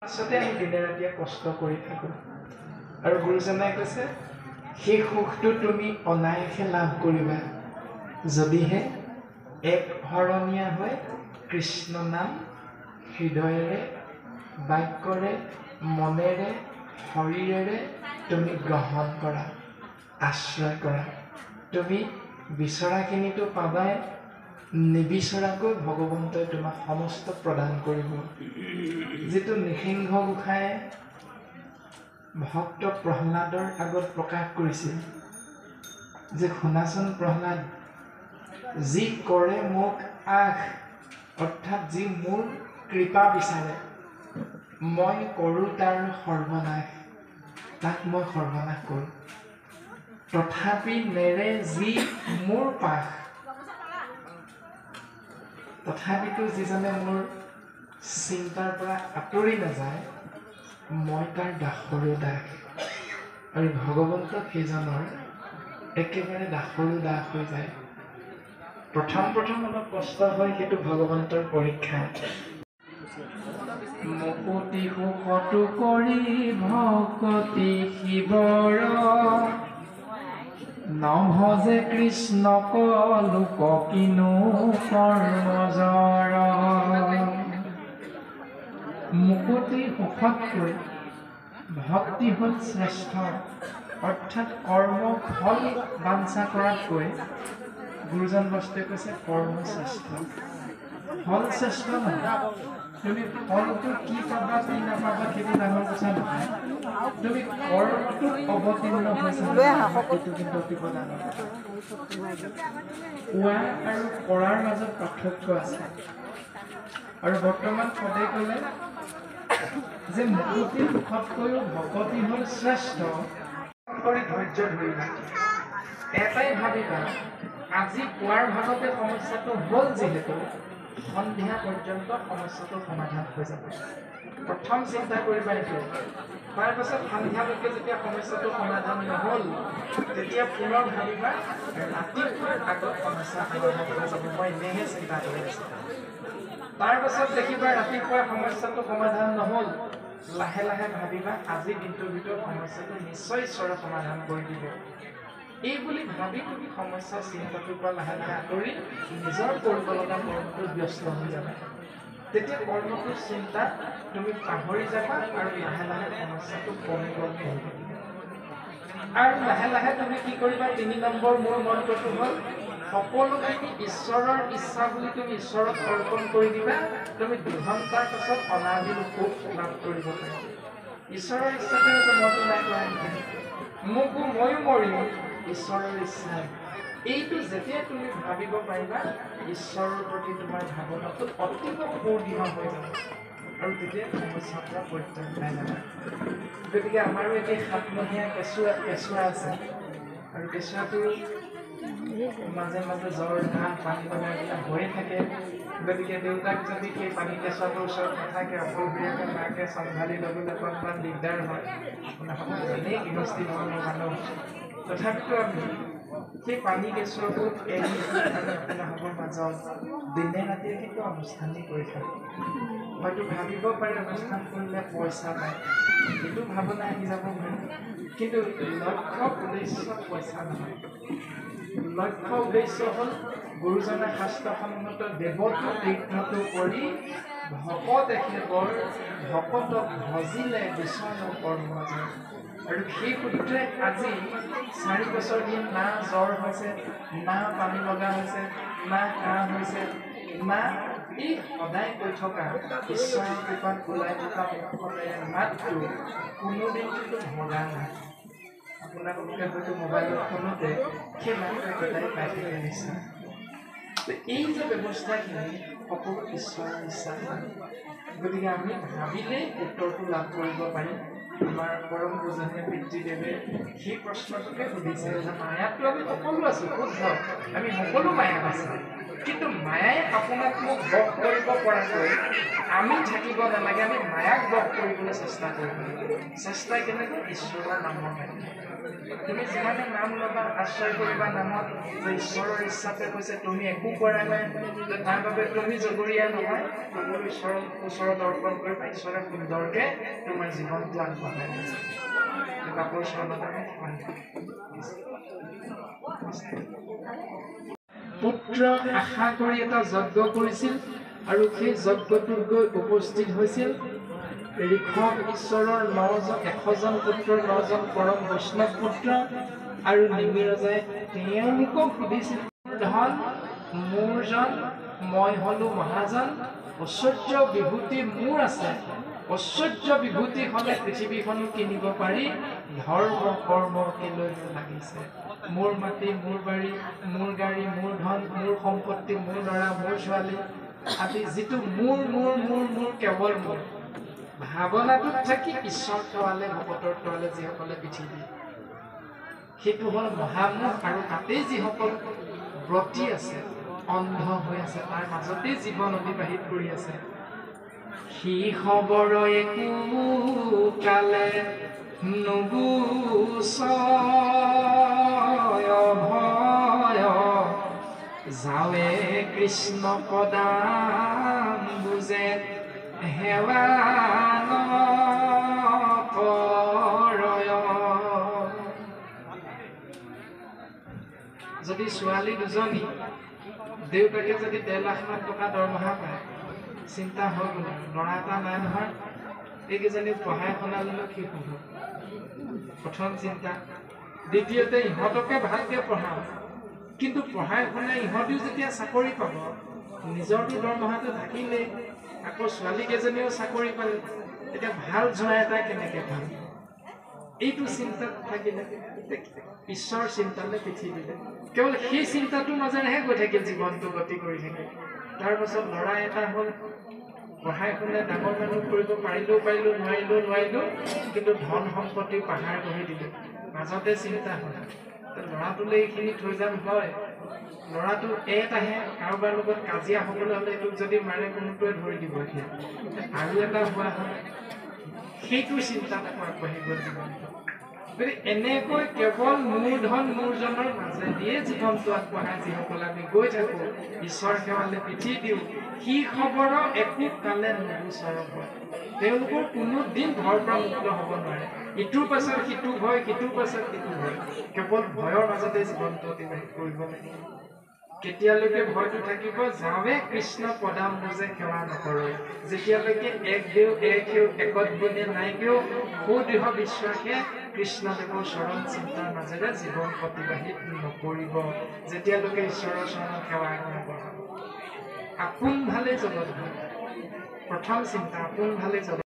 আসতে আমি দিনে ৰাতিয়ে কষ্ট কৰি থাকোঁ আৰু গুৰুজনাই কৈছে সেই সুখটো তুমি অনায়াসে লাভ কৰিবা যদিহে এক হৰণীয়া হৈ কৃষ্ণ নাম হৃদয়েৰে বাক্যৰে মনেৰে শৰীৰেৰে তুমি গ্ৰহণ কৰা আশ্ৰয় কৰা তুমি বিচৰাখিনিতো পাবাই নিবিচৰাকৈ ভগৱন্তই তোমাক সমস্ত প্ৰদান কৰিব যিটো নৃসিংহ গোসাঁয়ে ভক্ত প্ৰহ্লাদৰ আগত প্ৰকাশ কৰিছিল যে শুনাচোন প্ৰহ্লাদ যি কৰে মোক আশ অৰ্থাৎ যি মোৰ কৃপা বিচাৰে মই কৰোঁ তাৰ সৰ্বনাশ তাক মই সৰ্বনাশ কৰোঁ তথাপি নেৰে যি মোৰ পাশ তথাপিতো যিজনে মোৰ চিন্তাৰ পৰা আঁতৰি নাযায় মই তাৰ দাসৰো দাস আৰু ভগৱন্তক সেইজনৰ একেবাৰে দাসৰো দাস হৈ যায় প্ৰথম অলপ কষ্ট হয় সেইটো ভগৱন্তৰ পৰীক্ষা মুকুতি সুখটো কৰি ভকতি শিৱৰ নভজে কৃষ্ণক লোক কিনো কৰ্মজৰ মুকুতি সুখতকৈ ভক্তি হ'ল শ্ৰেষ্ঠ অৰ্থাৎ কৰ্ম ফল বাঞ্ছা কৰাতকৈ গুৰুজন বস্তুৱে কৈছে কৰ্ম শ্ৰেষ্ঠ ফল শ্ৰেষ্ঠ নহয় তুমি ফলটো কি পাবা কি নাপাবা সেইটো ডাঙৰ কথা নহয় তুমি কৰ্মটোত অৱতীৰ্ণ হৈছা সেইটো কিন্তু অতিকৈ ডাঙৰ কোৱা আৰু কৰাৰ মাজত পাৰ্থক্য আছে আৰু বৰ্তমান পদে ক'লে যে মুকুতি সুখতকৈও ভকতি হ'ল শ্ৰেষ্ঠ কৰি ধৈৰ্য ধৰিবা এটাই ভাবিবা আজি পুৱাৰ ভাগতে সমস্যাটো হ'ল যিহেতু সন্ধিয়া পৰ্যন্ত সমস্যাটো সমাধান হৈ যাব প্ৰথম চিন্তা কৰিবা এইটো তাৰপাছত সন্ধিয়ালৈকে যেতিয়া সমস্যাটো সমাধান নহ'ল তেতিয়া পুনৰ ভাবিবা ৰাতিপুৱাৰ আগত সমস্যা সমাধান হৈ যাব মই এনেহে চিন্তা কৰি আছোঁ তাৰপাছত দেখিবা ৰাতিপুৱা সমস্যাটো সমাধান নহ'ল লাহে লাহে ভাবিবা আজি দিনটোৰ ভিতৰত সমস্যাটো নিশ্চয় ঈশ্বৰে সমাধান কৰি দিব এই বুলি ভাবি তুমি সমস্যাৰ চিন্তাটোৰ পৰা লাহে লাহে আঁতৰি নিজৰ কৰিব লগা কৰ্মটোত ব্যস্ত হৈ যাবা তেতিয়া কৰ্মটোৰ চিন্তা তুমি পাহৰি যাবা আৰু লাহে লাহে সমস্যাটো কমি আৰু লাহে লাহে তুমি কি কৰিবা 3 নম্বৰ মোৰ মন্ত্ৰটো হ'ল সকলোখিনি ঈশ্বৰৰ ইচ্ছা বুলি তুমি ঈশ্বৰক অৰ্পণ কৰি দিবা তুমি 2 ঘণ্টাৰ পাছত অনাদিল সুখ লাভ কৰিব পাৰিবা ঈশ্বৰৰ ইচ্ছাতে হৈছে মইতো নাই কৰা মোকো ময়ো মৰিম ঈশ্বৰৰ ইচ্ছা এইটো যেতিয়া তুমি ভাবিব পাৰিবা ঈশ্বৰৰ প্ৰতি তোমাৰ ভাৱনাটো অতিকৈ সুদৃঢ় হৈ যাব আৰু তেতিয়া সমস্যাৰ পৰা পৰিত্ৰাণ পাই যাবা গতিকে আমাৰো এতিয়া 7মহীয়া কেঁচুৱা আছে আৰু কেঁচুৱাটো মাজে মাজে জ্বৰ কাহ পানী লগা এইবিলাক হৈয়ে থাকে গতিকে দেউতাক যদি সেই পানী কেঁচুৱাটোৰ ওচৰত নাথাকে অকলশৰীয়াকৈ মাকে চম্ভালি ল'বলৈ অকণমান দিগদাৰ হয় আপোনাৰ এনেই গৃহস্থী ধৰণৰ মানুহ তথাপিতো আমি সেই পানী কেঁচুৱাটো এৰি আপোনালোকৰ মাজত দিনে ৰাতিয়ে কিন্তু অনুষ্ঠানেই কৰি থাকোঁ হয়তো ভাবিব পাৰে অনুষ্ঠান কৰিলে পইচা পায় সেইটো ভাৱনা আহি যাব পাৰে কিন্তু লক্ষ্য উদ্দেশ্য পইচা নহয় লক্ষ্য উদ্দেশ্য হ'ল গুৰুজনা শাস্ত্ৰসন্মত দেৱতা তীৰ্থটো কৰি ভকত এখেতৰ ভকতক ভজিলে বিচৰণ কৰ্ম যায় আৰু সেই সূত্ৰে আজি 4 বছৰ দিন না জ্বৰ হৈছে না পানী লগা হৈছে না কাহ হৈছে না এই সদায় কৈ থকা ঈশ্বৰৰ কৃপাত ওলাই থকা মুখতেৰে মাতটো কোনোদিন কিন্তু ভগা নাই আপোনালোকে হয়তো মোবাইলত শুনোতে সেই মাতটো একেটাই পাই থাকে নিচিনা এই যে ব্যৱস্থাখিনি সকলো ঈশ্বৰৰ ইচ্ছা গতিকে আমি ভাবিলেই উত্তৰটো লাভ কৰিব পাৰিম আমাৰ পৰম পূজনীয় পিতৃদেৱে সেই প্ৰশ্নটোকে সুধিছে যে মায়াতটো আমি সকলো আছোঁ শুদ্ধ আমি সকলো মায়াত আছোঁ কিন্তু মায়াই আপোনাক মোক বশ কৰিব পৰাকৈ আমি থাকিব নালাগে, আমি মায়াক বশ কৰিবলৈ চেষ্টা কৰিব লাগিব। চেষ্টা কেনেকৈ? ঈশ্বৰৰ নামৰ কাৰণে। তুমি যিমানে নাম ল'বা, আশ্ৰয় কৰিবা নামত, যে ঈশ্বৰৰ ইচ্ছাতে কৈছে তুমি একো কৰা নাই, তাৰ বাবে তুমি জগৰীয়া নহয়, তুমি ঈশ্বৰৰ ওচৰত অৰ্পণ কৰিবা, ঈশ্বৰে সুন্দৰকে তোমাৰ জীৱনটো আগবঢ়াই দিছে। বাপুৰ চৰণত আমি পুত্ৰ আশা কৰি এটা যজ্ঞ কৰিছিল আৰু সেই যজ্ঞটোত গৈ উপস্থিত হৈছিল ঋষভ ঈশ্বৰৰ 100জন পুত্ৰৰ 9জন পৰম বৈষ্ণৱ পুত্ৰ আৰু নিমিৰজাই তেওঁলোকক সুধিছিল, ধন মোৰ জন, মই হলো মহাজন, ঐশ্বৰ্য বিভূতি মোৰ আছে, ঐশ্বৰ্য বিভূতি হলে পৃথিৱীখনো কিনিব পাৰি, ধৰ্ম কৰ্ম কেলৈ লাগিছে, মোৰ মাটি মোৰ বাৰী মোৰ গাড়ী মোৰ ধন মোৰ সম্পত্তি মোৰ ল'ৰা মোৰ ছোৱালী আদি যিটো মোৰ মোৰ মোৰ মোৰ কেৱল মোৰ ভাৱনাটোত থাকি ঈশ্বৰ সেৱালে ভকতৰ সেৱালে যিসকলে পিঠি দিয়ে, সেইটো হ'ল মহামোহ। আৰু তাতেই যিসকল ব্ৰতী আছে, অন্ধ হৈ আছে, তাৰ মাজতেই জীৱন অতিবাহিত কৰি আছে, সি খবৰ একো কালে নুগুচয় ভয়, যাৱে কৃষ্ণ পদাম বুজে হেৱা নকৰয়। যদি ছোৱালী দুজনী দেউতাকে যদি 1.5 লাখ টকা দৰমহা পায়, চিন্তা হৈ গ'ল, ল'ৰা এটা নাই নহয়, এইকেইজনী পঢ়াই শুনালেনো কি হ'ব, প্ৰথম চিন্তা। দ্বিতীয়তে ইহঁতকে ভালকে পঢ়াওঁ, কিন্তু পঢ়াই শুনাই ইহঁতেও যেতিয়া চাকৰি পাব, নিজৰটো দৰমহাটো থাকিলেই, আকৌ ছোৱালীকেইজনীও চাকৰি পালে, এতিয়া ভাল জোঁৱাই এটা কেনেকে পাম, এইটো চিন্তাত থাকিলে ঈশ্বৰ চিন্তালৈ পিঠি দিলে। কেৱল সেই চিন্তাটোৰ মাজেৰেহে গৈ থাকিল, জীৱনটো গতি কৰি থাকিল। তাৰপাছত ল'ৰা এটা হ'ল, পঢ়াই শুনাই ডাঙৰ মানুহ কৰিব পাৰিলেও নোৱাৰিলেও, কিন্তু ধন সম্পত্তি পাহাৰ গঢ়ি দিলে। মাজতে চিন্তা হ'ল, ল'ৰাটোলৈ এইখিনি থৈ যাম হয়, ল'ৰাটো এটাহে, কাৰোবাৰ লগত কাজিয়া হ'বলৈ হ'লে এইটোক যদি মাৰে কোনোটোৱে ধৰি দিব, এতিয়া আৰু এটা হোৱা হয়, সেইটো চিন্তাত আগবাঢ়ি গ'ল জীৱনটো। গতিকে এনেকৈ কেৱল মোৰ ধন মোৰ জনৰ মাজেদিয়ে জীৱনটো আগবঢ়াই যিসকল আমি গৈ থাকোঁ, ঈশ্বৰ সেৱালে পিঠি দিওঁ, সি খবৰ একো কালে নুগুচয় ভয়, তেওঁলোকৰ কোনো দিন ভয়ৰ পৰা মুক্ত হ'ব নোৱাৰে। ইটোৰ পাছত সিটো ভয়, সিটোৰ পাছত সিটো ভয়, কেৱল ভয়ৰ মাজতে জীৱনটো অতিবাহিত কৰিব লাগিব। কেতিয়ালৈকে ভয়টো থাকিব? যাৱে কৃষ্ণ পদাম বুজে সেৱা নকৰে, যেতিয়ালৈকে এক দেও এক সেও একত গুণে নাইকেও সুদৃঢ় বিশ্বাসে কৃষ্ণদেৱৰ চৰণ চিন্তাৰ মাজেৰে জীৱন অতিবাহিত নকৰিব, যেতিয়ালৈকে ঈশ্বৰৰ চৰণৰ সেৱা নকৰিব। আপোন ভালে জগত ভাল, প্ৰথম চিন্তা আপোন ভালে জগত।